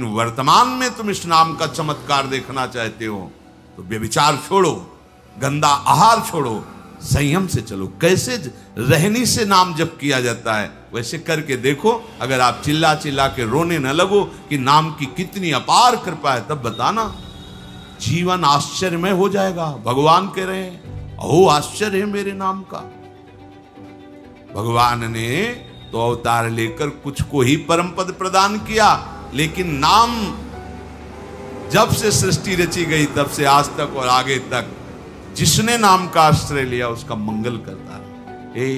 वर्तमान में तुम इस नाम का चमत्कार देखना चाहते हो तो व्यभिचार छोड़ो, गंदा आहार छोड़ो, संयम से चलो। कैसे रहनी से नाम जप किया जाता है वैसे करके देखो। अगर आप चिल्ला चिल्ला के रोने न लगो कि नाम की कितनी अपार कृपा है, तब बताना, जीवन आश्चर्यमय हो जाएगा। भगवान कह रहे हैं अहो आश्चर्य है मेरे नाम का। भगवान ने तो अवतार लेकर कुछ को ही परम पद प्रदान किया, लेकिन नाम जब से सृष्टि रची गई तब से आज तक और आगे तक जिसने नाम का आश्रय लिया उसका मंगल करता है।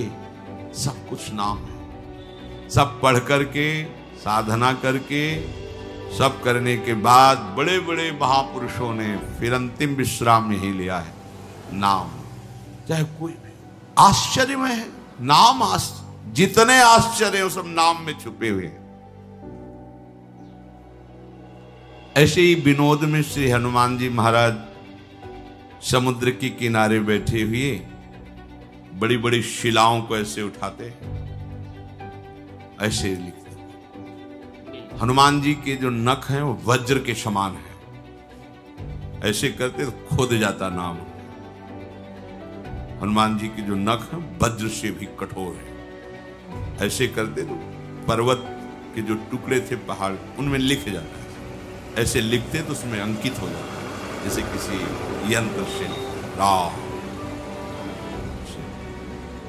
सब कुछ नाम है। सब पढ़ करके, साधना करके, सब करने के बाद बड़े बड़े महापुरुषों ने फिर अंतिम विश्राम यही लिया है, नाम। चाहे कोई भी आश्चर्य में है नाम, जितने आश्चर्य सब नाम में छुपे हुए हैं। ऐसे ही विनोद में श्री हनुमान जी महाराज समुद्र के किनारे बैठे हुए बड़ी बड़ी शिलाओं को ऐसे उठाते, ऐसे लिखते। हनुमान जी के जो नख हैं वो वज्र के समान है, ऐसे करते तो खोद जाता नाम। हनुमान जी के जो नख हैं वज्र से भी कठोर है, ऐसे करते तो पर्वत के जो टुकड़े थे पहाड़ उनमें लिख जाता है। ऐसे लिखते तो उसमें अंकित हो जाता है, जैसे किसी यंत्र से राह।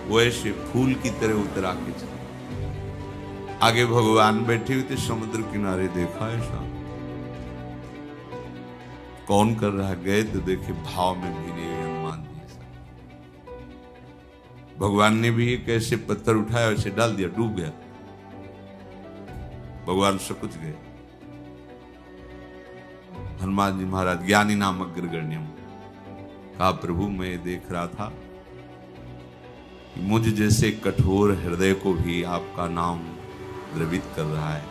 वो ऐसे फूल की तरह उतरा के चले। आगे भगवान बैठे हुए थे समुद्र किनारे, देखा ऐसा कौन कर रहा है, गए तो देखे भाव में भीगे हनुमान जी। भगवान ने भी एक ऐसे पत्थर उठाया, ऐसे डाल दिया, डूब गया। भगवान सकुच गए। हनुमान जी महाराज ज्ञानी नाम अग्रगण्यम कहा, प्रभु मैं देख रहा था कि मुझ जैसे कठोर हृदय को भी आपका नाम द्रवित कर रहा है,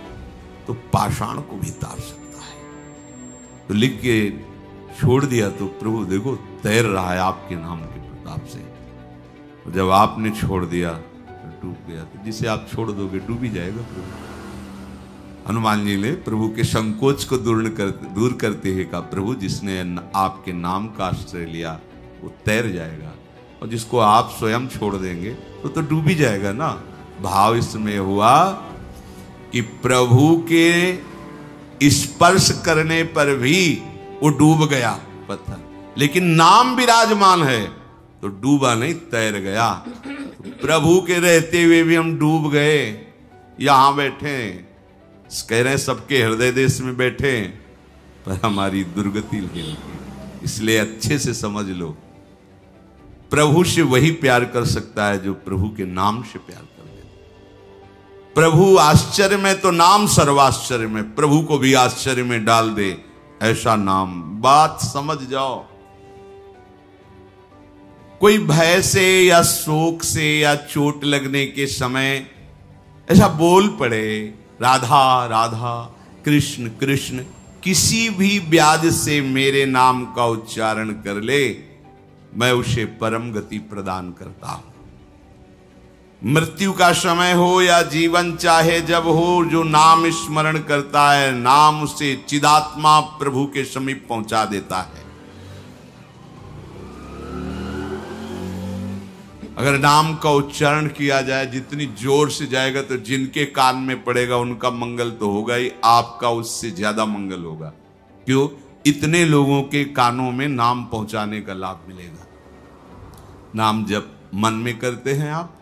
तो पाषाण को भी तार सकता है। तो लिख के छोड़ दिया तो प्रभु देखो तैर रहा है आपके नाम के प्रताप से। और जब आपने छोड़ दिया तो डूब गया। तो जिसे आप छोड़ दोगे डूब ही जाएगा प्रभु। हनुमान जी ने प्रभु के संकोच को दूर करते हुए कहा, प्रभु जिसने आपके नाम का आश्रय लिया वो तैर जाएगा, और जिसको आप स्वयं छोड़ देंगे तो डूब ही जाएगा ना। भाव इसमें हुआ कि प्रभु के स्पर्श करने पर भी वो डूब गया पत्थर, लेकिन नाम विराजमान है तो डूबा नहीं, तैर गया। तो प्रभु के रहते हुए भी हम डूब गए। यहां बैठे कह रहे हैं सबके हृदय देश में बैठे, पर हमारी दुर्गति नहीं। इसलिए अच्छे से समझ लो, प्रभु से वही प्यार कर सकता है जो प्रभु के नाम से प्यार कर ले। प्रभु आश्चर्य में तो नाम सर्वाश्चर्य में, प्रभु को भी आश्चर्य में डाल दे ऐसा नाम। बात समझ जाओ। कोई भय से या शोक से या चोट लगने के समय ऐसा बोल पड़े राधा राधा कृष्ण कृष्ण, किसी भी व्याज से मेरे नाम का उच्चारण कर ले, मैं उसे परम गति प्रदान करता हूं। मृत्यु का समय हो या जीवन चाहे जब हो, जो नाम स्मरण करता है नाम उसे चिदात्मा प्रभु के समीप पहुंचा देता है। अगर नाम का उच्चारण किया जाए जितनी जोर से जाएगा तो जिनके कान में पड़ेगा उनका मंगल तो होगा ही, आपका उससे ज्यादा मंगल होगा। क्यों? इतने लोगों के कानों में नाम पहुंचाने का लाभ मिलेगा। नाम जब मन में करते हैं आप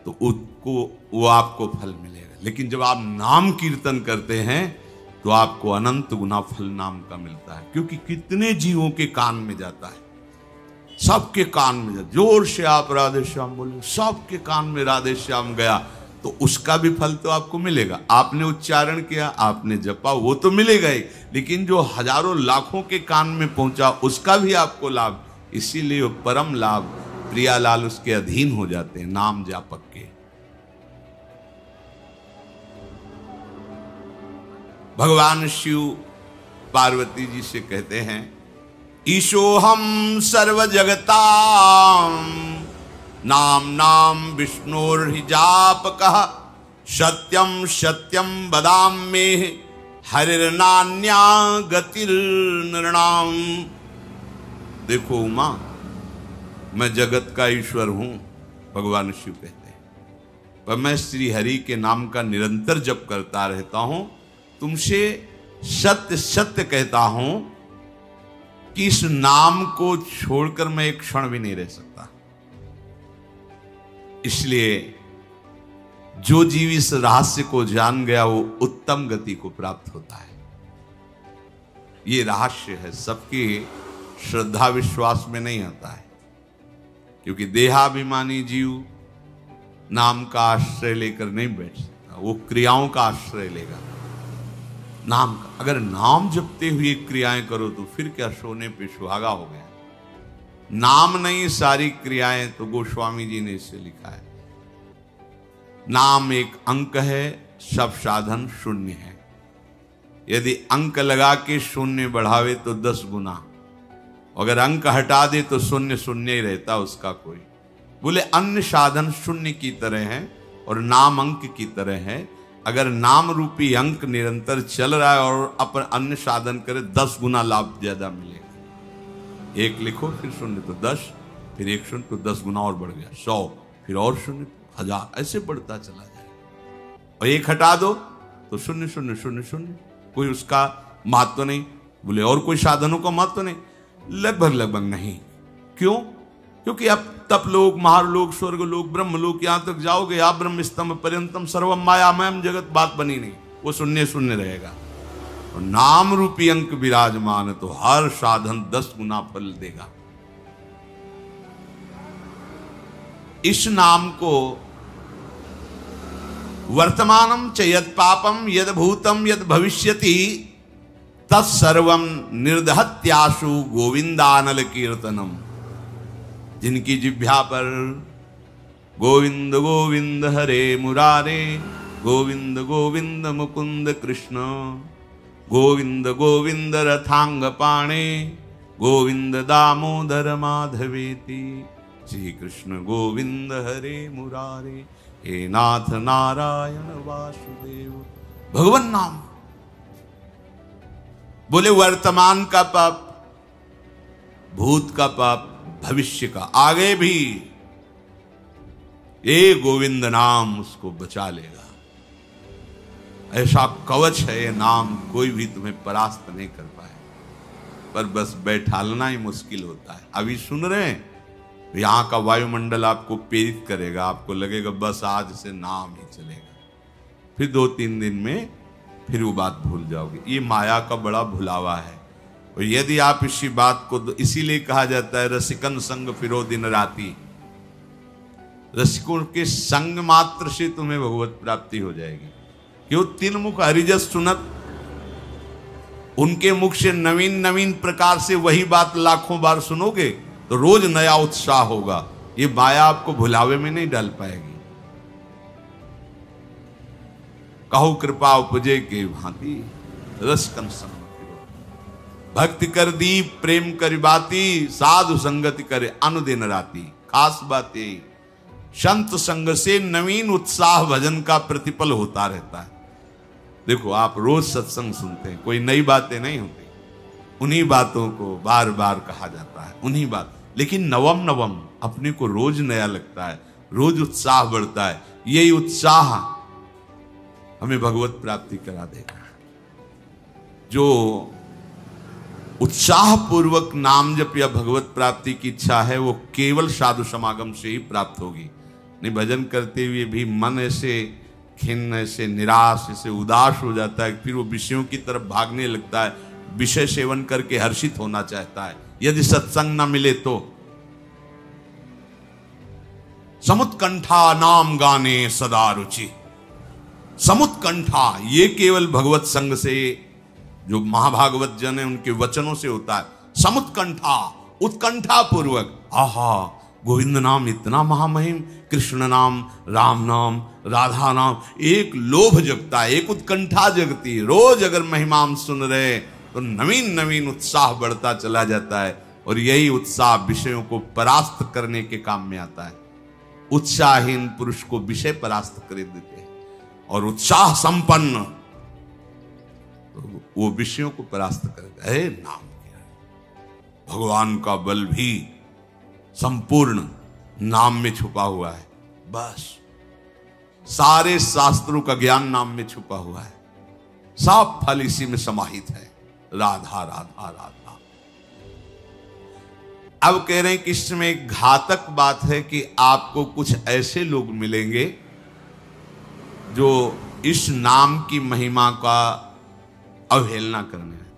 तो वो आपको फल मिलेगा, लेकिन जब आप नाम कीर्तन करते हैं तो आपको अनंत गुना फल नाम का मिलता है। क्योंकि कितने जीवों के कान में जाता है, सबके कान में जाता। जोर से आप राधे श्याम बोले, सबके कान में राधे श्याम गया तो उसका भी फल तो आपको मिलेगा। आपने उच्चारण किया, आपने जपा, वो तो मिलेगा ही, लेकिन जो हजारों लाखों के कान में पहुंचा उसका भी आपको लाभ। इसीलिए वो परम लाभ प्रियालाल उसके अधीन हो जाते हैं, नाम जापक के। भगवान शिव पार्वती जी से कहते हैं, ईशोहम सर्व जगताम नाम नाम विष्णुर्हि जापकः सत्यम सत्यम वदाम्ये हरिर्नान्या गतिर्नृणाम। देखो उमा, मैं जगत का ईश्वर हूं, भगवान शिव कहते हैं, पर मैं श्री हरि के नाम का निरंतर जप करता रहता हूं। तुमसे सत्य सत्य कहता हूं कि इस नाम को छोड़कर मैं एक क्षण भी नहीं रह सकता। इसलिए जो जीव इस रहस्य को जान गया वो उत्तम गति को प्राप्त होता है। ये रहस्य है, सबकी श्रद्धा विश्वास में नहीं आता है, क्योंकि देहाभिमानी जीव नाम का आश्रय लेकर नहीं बैठ सकता, वो क्रियाओं का आश्रय लेगा। नाम का, अगर नाम जपते हुए क्रियाएं करो तो फिर क्या सोने पे सुहागा हो गया। नाम नहीं सारी क्रियाएं, तो गोस्वामी जी ने इससे लिखा है, नाम एक अंक है, सब साधन शून्य है। यदि अंक लगा के शून्य बढ़ावे तो 10 गुना, अगर अंक हटा दे तो शून्य शून्य ही रहता उसका कोई। बोले अन्य साधन शून्य की तरह है और नाम अंक की तरह है। अगर नाम रूपी अंक निरंतर चल रहा है और अपन अन्य साधन करे 10 गुना लाभ ज्यादा मिलेगा। 1 लिखो फिर शून्य तो 10, फिर 1 शून्य तो 10 गुना और बढ़ गया 100, फिर और शून्य 1000, ऐसे बढ़ता चला जाएगा। और 1 हटा दो तो 0 0 0 0, कोई उसका महत्व नहीं। बोले और कोई साधनों का महत्व नहीं? लगभग नहीं। क्यों? क्योंकि अब तप लोक, महालोक, स्वर्ग लोक, ब्रह्म लोक, यहां तक जाओगे आप ब्रह्म स्तंभ पर्यंतम सर्वम मायामयम जगत, बात बनी नहीं, वो शून्य शून्य रहेगा। और नाम रूपी अंक विराजमान तो हर साधन 10 गुना फल देगा। इस नाम को वर्तमानम च यद पापम यद भूतम यद भविष्यति तत्सर्वम निर्दहत्याशु गोविंदानल कीर्तनम। जिनकी जिह्वा पर गोविंद गोविंद हरे मुरारे, गोविंद गोविंद मुकुंद कृष्ण, गोविंद गोविंद रथांग पाणे, गोविंद दामोदर माधवेति, श्री कृष्ण गोविंद हरे मुरारे, हे नाथ नारायण वासुदेव। भगवान नाम। बोले वर्तमान का पाप, भूत का पाप, भविष्य का, आगे भी ये गोविंद नाम उसको बचा लेगा। ऐसा कवच है ये नाम, कोई भी तुम्हें परास्त नहीं कर पाए। पर बस बैठालना ही मुश्किल होता है। अभी सुन रहे हैं, यहां का वायुमंडल आपको प्रेरित करेगा, आपको लगेगा बस आज से नाम ही चलेगा। फिर 2-3 दिन में फिर वो बात भूल जाओगे। ये माया का बड़ा भुलावा है। और यदि आप इसी बात को, इसीलिए कहा जाता है रसिकन संग फिरो दिन राती। रसिकों के संग मात्र से तुम्हें भगवत प्राप्ति हो जाएगी। क्यों? 3 मुख हरिजस सुनत, उनके मुख से नवीन नवीन प्रकार से वही बात लाखों बार सुनोगे तो रोज नया उत्साह होगा। ये माया आपको भुलावे में नहीं डाल पाएगी। कहो कृपा उपजे के भांति रसकन संग फिरो। भक्ति कर दीप प्रेम करी बाती, साधु संगति करे अनुदिन राती। खास बात यही, संत संग से नवीन उत्साह भजन का प्रतिपल होता रहता है। देखो आप रोज सत्संग सुनते हैं, कोई नई बातें नहीं होती, उन्हीं बातों को बार बार कहा जाता है, उन्हीं बात। लेकिन नवम नवम अपने को रोज नया लगता है, रोज उत्साह बढ़ता है। यही उत्साह हमें भगवत प्राप्ति करा देगा। जो उत्साह पूर्वक नाम जप या भगवत प्राप्ति की इच्छा है वो केवल साधु समागम से ही प्राप्त होगी। नहीं, भजन करते हुए भी मन ऐसे खिन्न, ऐसे निराश, ऐसे उदास हो जाता है, फिर वो विषयों की तरफ भागने लगता है, विषय सेवन करके हर्षित होना चाहता है। यदि सत्संग ना मिले तो समुत्कंठा नाम गाने सदा रुचि। समुत्कंठा ये केवल भगवत संग से, जो महाभागवत जन है उनके वचनों से होता है। समुत्कंठा, उत्कंठा पूर्वक, आहा गोविंद नाम इतना महामहिम, कृष्ण नाम, राम नाम, राधा नाम, एक लोभ जगता है, एक उत्कंठा जगती। रोज अगर महिमाम सुन रहे तो नवीन नवीन उत्साह बढ़ता चला जाता है। और यही उत्साह विषयों को परास्त करने के काम में आता है। उत्साहहीन पुरुष को विषय परास्त कर देते हैं, और उत्साह संपन्न तो वो विषयों को परास्त करेगा। है नाम क्या है? भगवान का बल भी संपूर्ण नाम में छुपा हुआ है। बस सारे शास्त्रों का ज्ञान नाम में छुपा हुआ है। सब फल इसी में समाहित है। राधा राधा राधा। अब कह रहे हैं कि इसमें एक घातक बात है कि आपको कुछ ऐसे लोग मिलेंगे जो इस नाम की महिमा का अवहेलना करने हैं।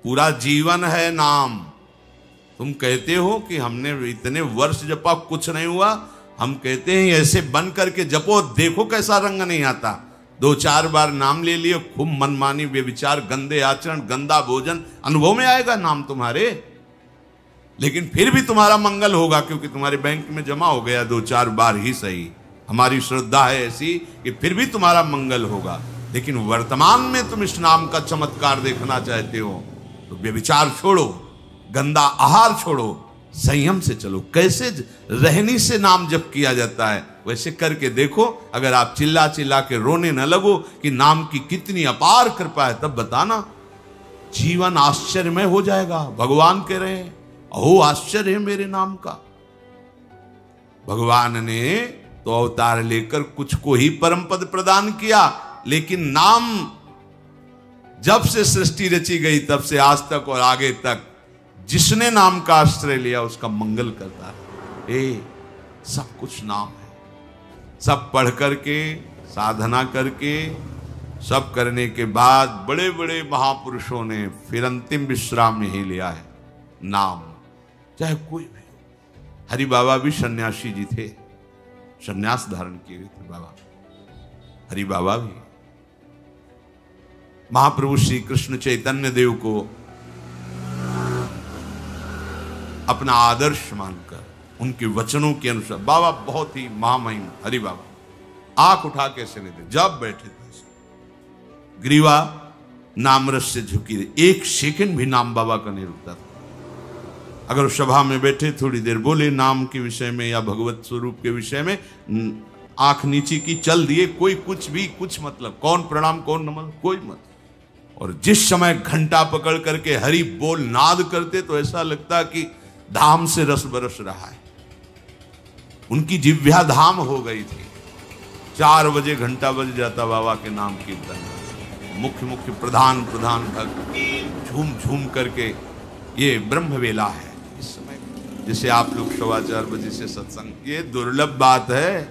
पूरा जीवन है नाम। तुम कहते हो कि हमने इतने वर्ष जपा, कुछ नहीं हुआ। हम कहते हैं ऐसे बन करके जपो, देखो कैसा रंग नहीं आता। 2-4 बार नाम ले लिए, खूब मनमानी व्यभिचार, गंदे आचरण, गंदा भोजन अनुभव में आएगा नाम तुम्हारे। लेकिन फिर भी तुम्हारा मंगल होगा, क्योंकि तुम्हारे बैंक में जमा हो गया 2-4 बार ही सही। हमारी श्रद्धा है ऐसी कि फिर भी तुम्हारा मंगल होगा। लेकिन वर्तमान में तुम इस नाम का चमत्कार देखना चाहते हो तो व्यभिचार छोड़ो, गंदा आहार छोड़ो, संयम से चलो। कैसे रहनी से नाम जप किया जाता है वैसे करके देखो। अगर आप चिल्ला चिल्ला के रोने न लगो कि नाम की कितनी अपार कृपा है, तब बताना, जीवन आश्चर्यमय हो जाएगा। भगवान कह रहे हैं अहो आश्चर्य है मेरे नाम का। भगवान ने तो अवतार लेकर कुछ को ही परम पद प्रदान किया, लेकिन नाम जब से सृष्टि रची गई तब से आज तक और आगे तक जिसने नाम का आश्रय लिया उसका मंगल करता है। सब कुछ नाम है। सब पढ़ करके, साधना करके, सब करने के बाद बड़े बड़े महापुरुषों ने फिर अंतिम विश्राम में ही लिया है नाम। चाहे कोई भी हो। हरि बाबा भी सन्यासी जी थे, सन्यास धारण किए हुए थे बाबा। हरि बाबा भी महाप्रभु श्री कृष्ण चैतन्य देव को अपना आदर्श मानकर उनके वचनों के अनुसार, बाबा बहुत ही महामहिम हरि बाबा आंख उठा के ऐसे नहीं थे, जब बैठे थे ग्रीवा नामरस से झुकी रही। 1 सेकंड भी नाम बाबा का नहीं रुकता था। अगर सभा में बैठे थोड़ी देर बोले नाम के विषय में या भगवत स्वरूप के विषय में, आंख नीचे की, चल दिए, कोई कुछ भी कुछ मतलब, कौन प्रणाम कौन नमन, कोई मत। और जिस समय घंटा पकड़ करके हरि बोल नाद करते तो ऐसा लगता कि धाम से रस बरस रहा है। उनकी जिह्वा धाम हो गई थी। 4 बजे घंटा बज जाता बाबा के नाम कीर्तन। मुख्य मुख्य प्रधान भक्त झूम झूम करके, ये ब्रह्म वेला है इस समय। जैसे आप लोग 4:15 बजे से सत्संग, ये दुर्लभ बात है।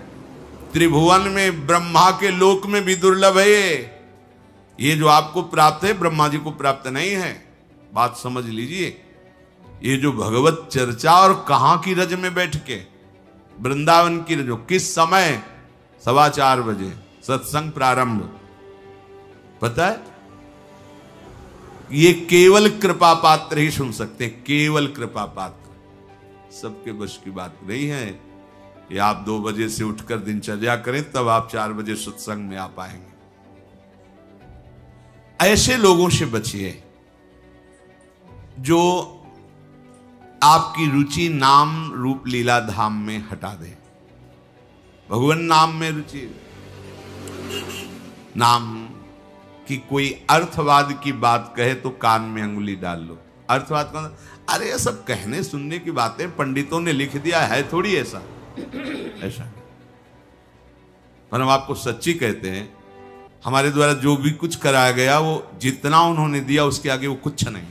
त्रिभुवन में ब्रह्मा के लोक में भी दुर्लभ है ये जो आपको प्राप्त है ब्रह्मा जी को प्राप्त नहीं है। बात समझ लीजिए। ये जो भगवत चर्चा, और कहां की रज में बैठ के, वृंदावन की रज, किस समय 4:15 बजे सत्संग प्रारंभ। पता है ये केवल कृपा पात्र ही सुन सकते हैं, केवल कृपा पात्र। सबके बस की बात नहीं है कि आप 2 बजे से उठकर दिनचर्या करें तब आप 4 बजे सत्संग में आ पाएंगे। ऐसे लोगों से बचिए जो आपकी रुचि नाम रूप लीला धाम में हटा दे। भगवान नाम में रुचि, नाम की कोई अर्थवाद की बात कहे तो कान में अंगुली डाल लो। अर्थवाद का अरे ये सब कहने सुनने की बातें पंडितों ने लिख दिया है, थोड़ी ऐसा ऐसा। पर हम आपको सच्ची कहते हैं, हमारे द्वारा जो भी कुछ कराया गया वो जितना उन्होंने दिया उसके आगे वो कुछ नहीं।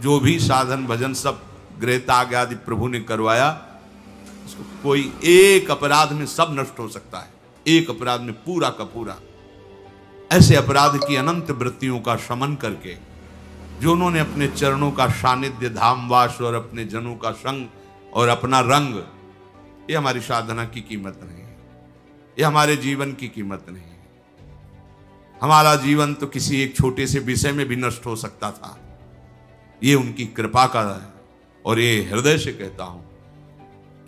जो भी साधन भजन सब गृह त्याग आदि प्रभु ने करवाया, उसको कोई एक अपराध में सब नष्ट हो सकता है, एक अपराध में पूरा का पूरा। ऐसे अपराध की अनंत वृत्तियों का शमन करके जो उन्होंने अपने चरणों का सानिध्य, धामवास और अपने जनों का संग और अपना रंग, ये हमारी साधना की कीमत नहीं है, ये हमारे जीवन की कीमत नहीं है। हमारा जीवन तो किसी एक छोटे से विषय में भी नष्ट हो सकता था, ये उनकी कृपा का है। और ये हृदय से कहता हूं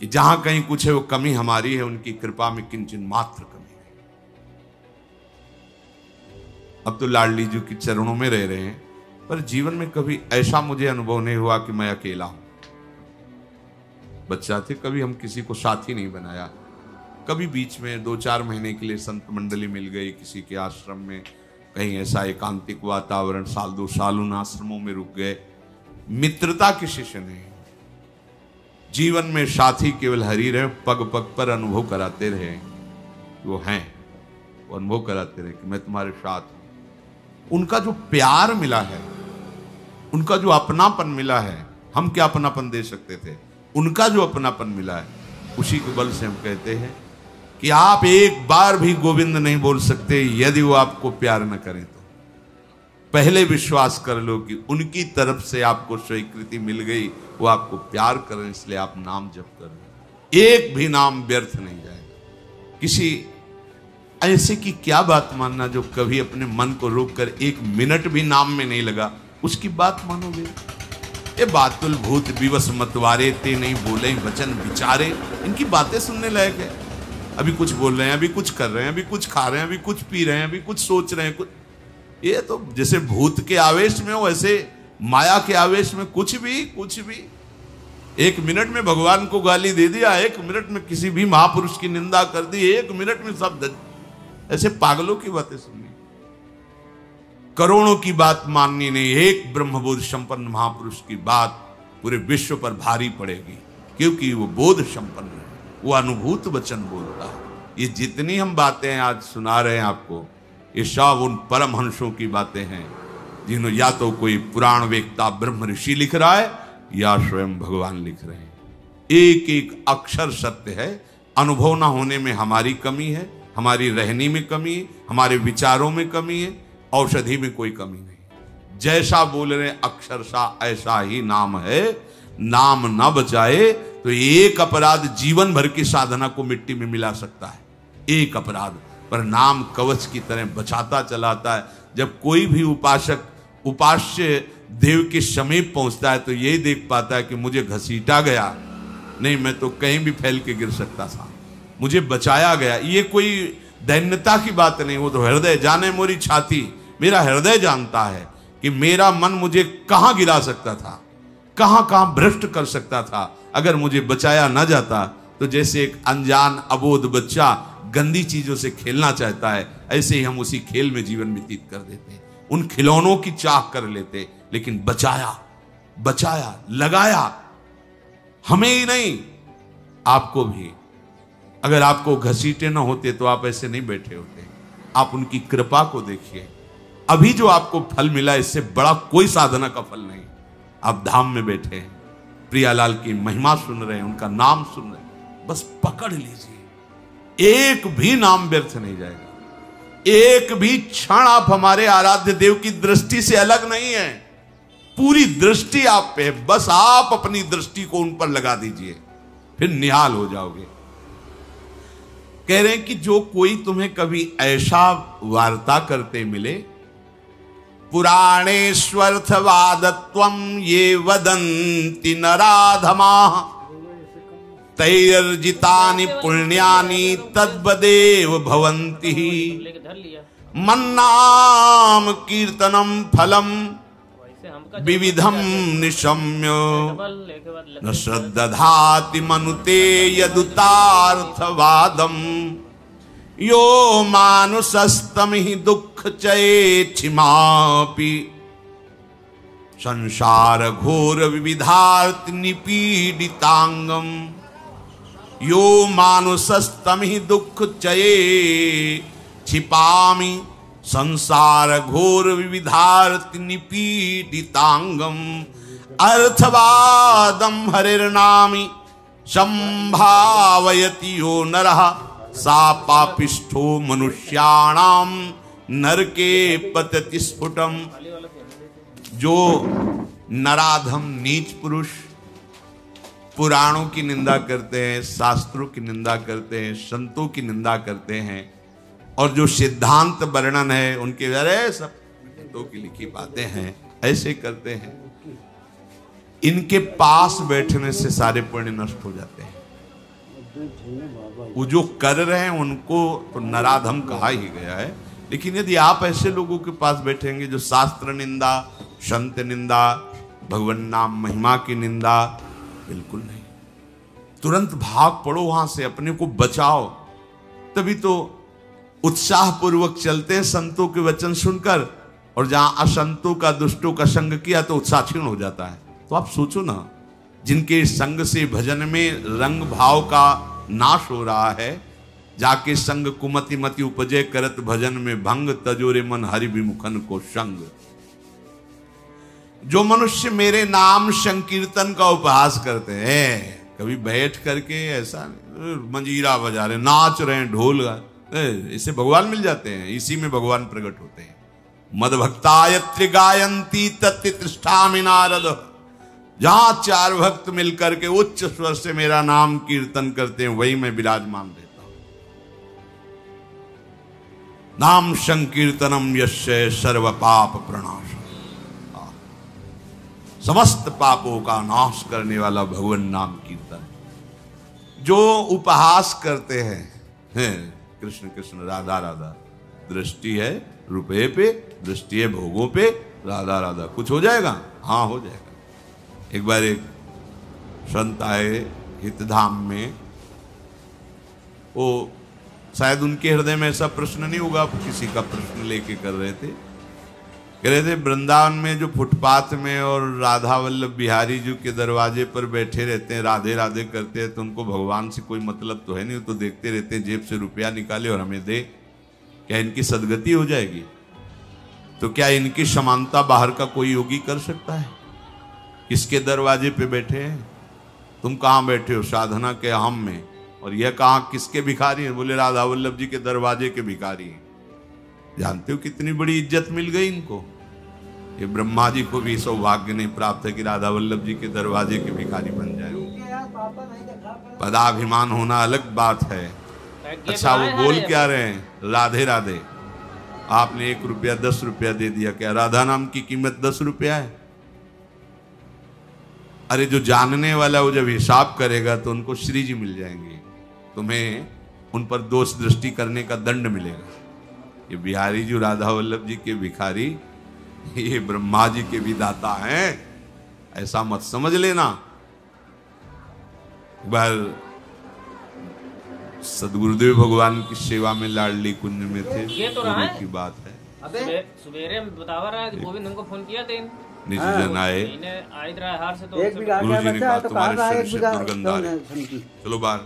कि जहां कहीं कुछ है वो कमी हमारी है, उनकी कृपा में किंचन मात्र कमी है। अब तो लाडली जी के चरणों में रह रहे हैं, पर जीवन में कभी ऐसा मुझे अनुभव नहीं हुआ कि मैं अकेला हूं। बच्चा थे कभी हम किसी को साथी नहीं बनाया, कभी बीच में 2-4 महीने के लिए संत मंडली मिल गई किसी के आश्रम में, कहीं ऐसा एकांतिक वातावरण, साल 2 साल उन आश्रमों में रुक गए, मित्रता किसी से नहीं, जीवन में साथी केवल हरि रहे, पग पग पर अनुभव कराते रहे, वो हैं, वो अनुभव कराते रहे कि मैं तुम्हारे साथ हूं। उनका जो प्यार मिला है, उनका जो अपनापन मिला है, हम क्या अपनापन दे सकते थे, उनका जो अपनापन मिला है, उसी के बल से हम कहते हैं कि आप एक बार भी गोविंद नहीं बोल सकते यदि वो आपको प्यार न करें तो। पहले विश्वास कर लो कि उनकी तरफ से आपको स्वीकृति मिल गई, वो आपको प्यार करें, इसलिए आप नाम जप करें। एक भी नाम व्यर्थ नहीं जाएगा। किसी ऐसे की क्या बात मानना जो कभी अपने मन को रोककर 1 मिनट भी नाम में नहीं लगा, उसकी बात मानोगे? ये बातुल भूत विवश मतवारे ते नहीं बोले वचन विचारे, इनकी बातें सुनने लायक है। अभी कुछ बोल रहे हैं, अभी कुछ कर रहे हैं, अभी कुछ खा रहे हैं, अभी कुछ पी रहे हैं, अभी कुछ सोच रहे हैं, कुछ, ये तो जैसे भूत के आवेश में हो, ऐसे माया के आवेश में कुछ भी 1 मिनट में भगवान को गाली दे दिया, 1 मिनट में किसी भी महापुरुष की निंदा कर दी, 1 मिनट में सब, ऐसे पागलों की बातें सुननी, करोड़ों की बात माननी नहीं, एक ब्रह्मबोध संपन्न महापुरुष की बात पूरे विश्व पर भारी पड़ेगी, क्योंकि वो बोध संपन्न है, वो अनुभूत वचन बोलता है। ये जितनी हम बातें आज सुना रहे हैं आपको, ये सब उन परम हंसों की बातें हैं जिन्होंने, या तो कोई पुराण वेत्ता ब्रह्म ऋषि लिख रहा है या स्वयं भगवान लिख रहे हैं। एक एक अक्षर सत्य है। अनुभव ना होने में हमारी कमी है, हमारी रहनी में कमी है, हमारे विचारों में कमी है, औषधि में कोई कमी नहीं। जैसा बोल रहे अक्षरशा ऐसा ही नाम है। नाम न बचाए तो एक अपराध जीवन भर की साधना को मिट्टी में मिला सकता है, एक अपराध, पर नाम कवच की तरह बचाता चलाता है। जब कोई भी उपासक उपास्य देव के समीप पहुंचता है तो यही देख पाता है कि मुझे घसीटा गया नहीं, मैं तो कहीं भी फैल के गिर सकता था, मुझे बचाया गया। ये कोई दैन्यता की बात नहीं, वो तो हृदय जाने मोरी छाती, मेरा हृदय जानता है कि मेरा मन मुझे कहां गिरा सकता था, कहां कहां भ्रष्ट कर सकता था। अगर मुझे बचाया ना जाता तो जैसे एक अनजान अबोध बच्चा गंदी चीजों से खेलना चाहता है, ऐसे ही हम उसी खेल में जीवन व्यतीत कर देते, उन खिलौनों की चाह कर लेते। लेकिन बचाया लगाया, हमें ही नहीं आपको भी। अगर आपको घसीटे ना होते तो आप ऐसे नहीं बैठे होते। आप उनकी कृपा को देखिए। अभी जो आपको फल मिला, इससे बड़ा कोई साधना का फल नहीं। आप धाम में बैठे हैं, प्रियालाल की महिमा सुन रहे हैं, उनका नाम सुन रहे हैं, बस पकड़ लीजिए, एक भी नाम व्यर्थ नहीं जाएगा। एक भी क्षण आप हमारे आराध्य देव की दृष्टि से अलग नहीं है, पूरी दृष्टि आप पे है। बस आप अपनी दृष्टि को उन पर लगा दीजिए, फिर निहाल हो जाओगे। कह रहे हैं कि जो कोई तुम्हें कभी ऐसा वार्ता करते मिले, पुराणेष्वर्थवादत्वं ये वदन्ति नराधमाः तैर्जितानि पुण्यानि तद्वदेव भवन्ति। मन्नाम कीर्तनम फलम विविधम निशम्य न श्रद्धाति मनुते यदुतार्थवादम। यो मानुषस्तमिहि दुःख चेक्षिमापि संसार घोर विविधार्थ निपीडितांगम। यो मानुषस्तमिहि दुःख चेक्षिपामि संसार घोर विविधार्थ निपीडितांगम। अर्थवादम हरिर्नामि संभावयति यो नरः सा पापिष्ठो मनुष्याणाम नरके पतति स्फुटम। जो नराधम नीच पुरुष पुराणों की निंदा करते हैं, शास्त्रों की निंदा करते हैं, संतों की निंदा करते हैं, और जो सिद्धांत वर्णन है उनके अरे सब संतों की लिखी बातें हैं, ऐसे करते हैं, इनके पास बैठने से सारे पुण्य नष्ट हो जाते हैं। वो जो कर रहे हैं उनको तो नराधम कहा ही गया है। लेकिन यदि आप ऐसे लोगों के पास बैठेंगे जो शास्त्र निंदा, संत निंदा, भगवान नाम महिमा की निंदा, बिल्कुल नहीं। तुरंत भाग पड़ो वहां से, अपने को बचाओ। तभी तो उत्साह पूर्वक चलते हैं संतों के वचन सुनकर, और जहां असंतों का, दुष्टों का संग किया तो उत्साह क्षीण हो जाता है। तो आप सोचो ना, जिनके संग से भजन में रंग भाव का नाश हो रहा है, जाके संग कुमति मति उपजे करत भजन में भंग, तजोरे मन हरि विमुखन को संग। जो मनुष्य मेरे नाम संकीर्तन का उपहास करते हैं, कभी बैठ करके ऐसा मंजीरा बजा रहे, नाच रहे हैं, ढोल गा, इससे भगवान मिल जाते हैं, इसी में भगवान प्रकट होते हैं। मद भक्तायत्रि गायंती तत्ति तिष्ठामि नारद। जहां चार भक्त मिलकर के उच्च स्वर से मेरा नाम कीर्तन करते हैं, वही मैं विराजमान रहता हूं। नाम संकीर्तनम यस्य सर्व पाप प्रणाश, समस्त पापों का नाश करने वाला भगवान नाम कीर्तन। जो उपहास करते हैं, कृष्ण कृष्ण राधा राधा, दृष्टि है रुपये पे, दृष्टि है भोगों पे, राधा राधा, कुछ हो जाएगा? हाँ हो जाएगा। एक बार एक संत आए हितधाम में, वो शायद उनके हृदय में ऐसा प्रश्न नहीं होगा, किसी का प्रश्न लेके कर रहे थे। कह रहे थे वृंदावन में जो फुटपाथ में और राधा वल्लभ बिहारी जी के दरवाजे पर बैठे रहते हैं, राधे राधे करते हैं, तो उनको भगवान से कोई मतलब तो है नहीं, तो देखते रहते हैं जेब से रुपया निकाले और हमें दे, क्या इनकी सदगति हो जाएगी? तो क्या इनकी समानता बाहर का कोई योगी कर सकता है? किसके दरवाजे पे बैठे हैं? तुम कहाँ बैठे हो? साधना के हम में। और यह कहाँ किसके भिखारी हैं? बोले राधा वल्लभ जी के दरवाजे के भिखारी हैं। जानते हो कितनी बड़ी इज्जत मिल गई इनको? ये ब्रह्मा जी को भी सौभाग्य नहीं प्राप्त है कि राधा वल्लभ जी के दरवाजे के भिखारी बन जाए। पदाभिमान होना अलग बात है। अच्छा वो बोल क्या रहे हैं? राधे राधे। आपने 1 रुपया 10 रुपया दे दिया, क्या राधा नाम की कीमत 10 रुपया है? अरे जो जानने वाला वो जब हिसाब करेगा तो उनको श्री जी मिल जाएंगे, तुम्हें उन पर दोष दृष्टि करने का दंड मिलेगा। ये बिहारी जी राधा वल्लभ जी के भिखारी, ये ब्रह्मा जी के भी दाता हैं, ऐसा मत समझ लेना। एक बार सदगुरुदेव भगवान की सेवा में लाडली कुंज में थे, तो रहा है? की बात है। अबे सुबेरे बता रहा है कि गोविंद उनको फोन किया थे, निजी जन आए, हार से तो गुरु जी ने कहा तुम्हारे शरीर से दुर्गंध आ रही, चलो बाहर।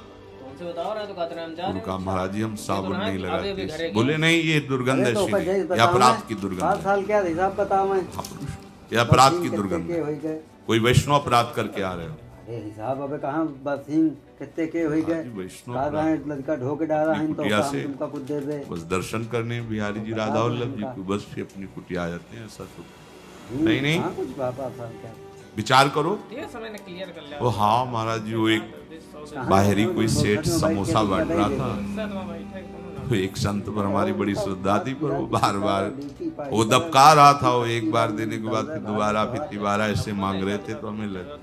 तो कहा महाराज जी हम साबुन नहीं लगाते। बोले नहीं ये दुर्गंध ऐसी नहीं, ये अपराध की दुर्गंध है, ये अपराध की दुर्गंध है। कोई वैष्णव अपराध करके आ रहे हो? हिसाब अबे कहाँ कितने के हो गए, लड़का ढोके डाला है तो तुमका कुछ दे दे। बस दर्शन करने बिहारी जी राधा वल्लभ जी को बस अपनी कुटिया आ जाते हैं, ऐसा तो नहीं नहीं। विचार करो। वो हाँ महाराज जी, वो एक बाहरी कोई सेठ समोसा बांट रहा था, तो एक संत पर हमारी बड़ी श्रद्धा थी, पर वो बार बार वो दबका रहा था। वो एक बार देने के बाद दोबारा फिर तिबारा ऐसे मांग रहे थे, तो हमें लगा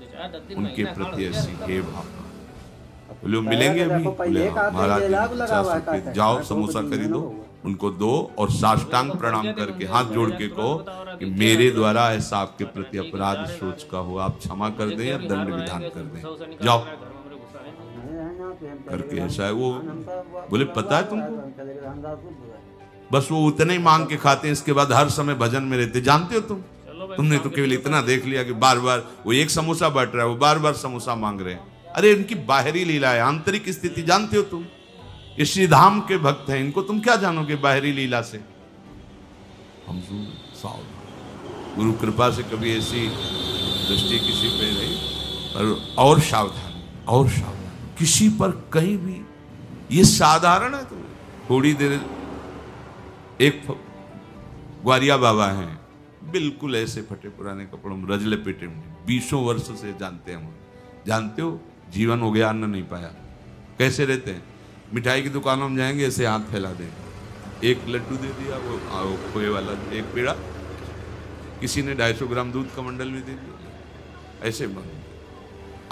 उनके प्रति ऐसी हे भावना। बोले मिलेंगे अभी? बोले महाराज जी 50 रुपये, जाओ समोसा खरीदो, उनको दो और साष्टांग प्रणाम करके हाथ जोड़ के कहो कि मेरे द्वारा ऐसा आपके प्रति अपराध सोच का हो, आप क्षमा कर दें या दंड विधान कर दें, जाओ करके ऐसा है। वो बोले पता है तुमको, बस वो उतने ही मांग के खाते हैं, इसके बाद हर समय भजन में रहते। जानते हो तुमने तो केवल इतना देख लिया कि बार बार वो एक समोसा बांट रहा है, वो बार बार समोसा मांग रहे हैं। अरे इनकी बाहरी लीला है, आंतरिक स्थिति जानते हो तुम? ये श्री धाम के भक्त हैं, इनको तुम क्या जानोगे बाहरी लीला से? हम सावधान, गुरु कृपा से कभी ऐसी दृष्टि किसी पे नहीं, पर और सावधान, और सावधान किसी पर कहीं भी। ये साधारण है। तो थोड़ी देर एक ग्वारिया बाबा हैं, बिल्कुल ऐसे फटे पुराने कपड़ों में, रजले पेटे में, 20 वर्ष से जानते हैं हम। जानते हो जीवन हो गया, अन्न नहीं पाया, कैसे रहते हैं? मिठाई की दुकानों में जाएंगे, ऐसे हाथ फैला देंगे, एक लड्डू दे दिया, वो खोए वाला एक पेड़ा, किसी ने 250 ग्राम दूध का मंडल भी दे दिया, ऐसे बंद।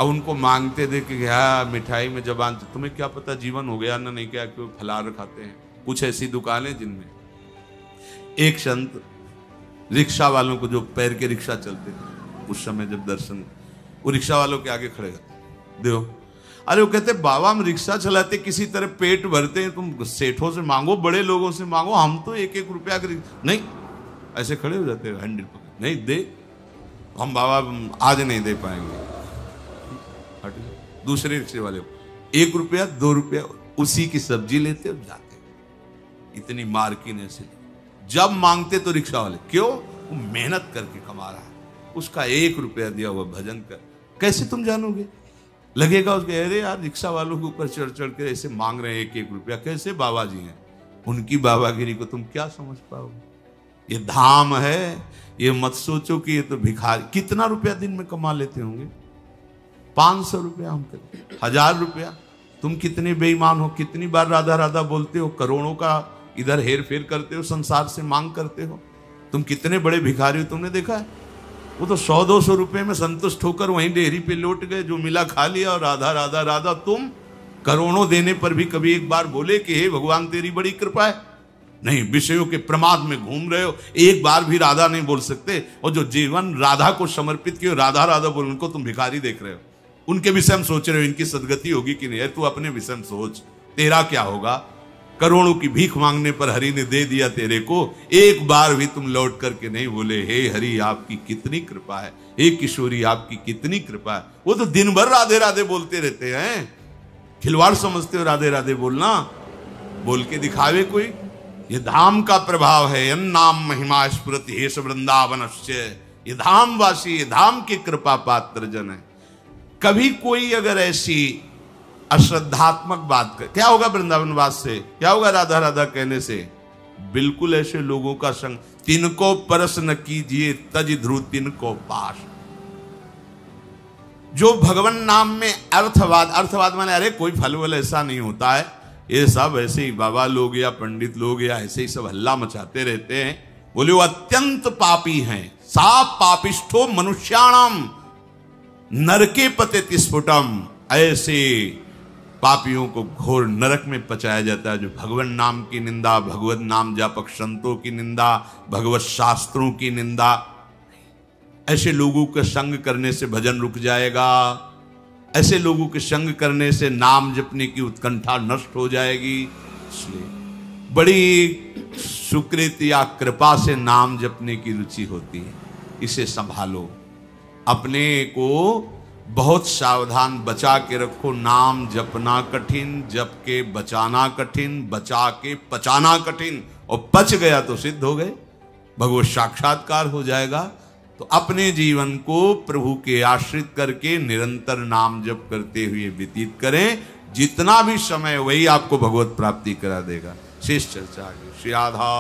अब उनको मांगते देखे क्या मिठाई में जबान, तुम्हें क्या पता जीवन हो गया, अन्न नहीं क्या, क्यों फलाहार खाते हैं। कुछ ऐसी दुकानें जिनमें एक संत रिक्शा वालों को, जो पैर के रिक्शा चलते थे उस समय, जब दर्शन, वो रिक्शा वालों के आगे खड़े देखो, अरे वो कहते बाबा हम रिक्शा चलाते किसी तरह पेट भरते हैं, तुम सेठों से मांगो, बड़े लोगों से मांगो, हम तो 1-1 रुपया नहीं, ऐसे खड़े हो जाते हैं हैंडल पकड़, नहीं दे, हम बाबा आज नहीं दे पाएंगे। दूसरे रिक्शे वाले 1 रुपया 2 रुपया उसी की सब्जी लेते और जाते। इतनी मार्किन ऐसे जब मांगते तो रिक्शा वाले, क्यों? वो मेहनत करके कमा रहा है, उसका 1 रुपया दिया हुआ भजन कर, कैसे तुम जानोगे? लगेगा उसके अरे यार रिक्शा वालों के ऊपर चढ़ चढ़ के ऐसे मांग रहे हैं 1-1 रुपया, कैसे बाबा जी हैं, उनकी बाबागिरी को तुम क्या समझ पाओगे? ये धाम है, ये मत सोचो कि ये तो भिखारी। कितना रुपया दिन में कमा लेते होंगे? 500 रुपया, हम कहते 1000 रुपया। तुम कितने बेईमान हो, कितनी बार राधा राधा बोलते हो, करोड़ों का इधर हेर फेर करते हो, संसार से मांग करते हो। तुम कितने बड़े भिखारी हो, तुमने देखा है? वो तो 100-200 रुपए में संतुष्ट होकर वहीं डेयरी पे लौट गए, जो मिला खा लिया और राधा राधा राधा। तुम करोड़ों देने पर भी कभी एक बार बोले कि हे भगवान तेरी बड़ी कृपा है? नहीं, विषयों के प्रमाद में घूम रहे हो, एक बार भी राधा नहीं बोल सकते। और जो जीवन राधा को समर्पित किए राधा राधा बोल, उनको तुम भिखारी देख रहे हो, उनके विषय में सोच रहे हो इनकी सदगति होगी कि नहीं। तू अपने विषय में सोच, तेरा क्या होगा? करोड़ों की भीख मांगने पर हरि ने दे दिया तेरे को, एक बार भी तुम लौट करके नहीं बोले हे हरि आपकी कितनी कृपा है, हे किशोरी आपकी कितनी कृपा है। वो तो दिन भर राधे राधे बोलते रहते हैं। खिलवाड़ समझते हो राधे राधे बोलना? बोल के दिखावे कोई? ये धाम का प्रभाव है। यन नाम महिमा स्फुरति हेश वृंदावनस्य। ये धाम वासी, ये धाम की कृपा पात्र जन है। कभी कोई अगर ऐसी अश्रद्धात्मक बात कर, क्या होगा वृंदावन वास से, क्या होगा राधा राधा कहने से? बिल्कुल ऐसे लोगों का संग, तिनको परस न कीजिए तज ध्रुव तिनको पास। जो भगवान नाम में अर्थवाद माने अरे कोई फल वल ऐसा नहीं होता है, ये सब ऐसे ही बाबा लोग या पंडित लोग या ऐसे ही सब हल्ला मचाते रहते हैं। बोले वो अत्यंत पापी हैं। सा पापिष्ठो मनुष्याणाम नरके पतित स्फुटम। ऐसे पापियों को घोर नरक में पचाया जाता है जो भगवान नाम की निंदा, भगवत नाम जापक संतों की निंदा, भगवत शास्त्रों की निंदा। ऐसे लोगों के संग करने से भजन रुक जाएगा, ऐसे लोगों के संग करने से नाम जपने की उत्कंठा नष्ट हो जाएगी। इसलिए बड़ी सुकृत या कृपा से नाम जपने की रुचि होती है, इसे संभालो, अपने को बहुत सावधान बचा के रखो। नाम जपना कठिन, जप के बचाना कठिन, बचा के पचाना कठिन, और पच गया तो सिद्ध हो गए, भगवत साक्षात्कार हो जाएगा। तो अपने जीवन को प्रभु के आश्रित करके निरंतर नाम जप करते हुए व्यतीत करें। जितना भी समय वही आपको भगवत प्राप्ति करा देगा। शेष चर्चा आगे। श्री राधा।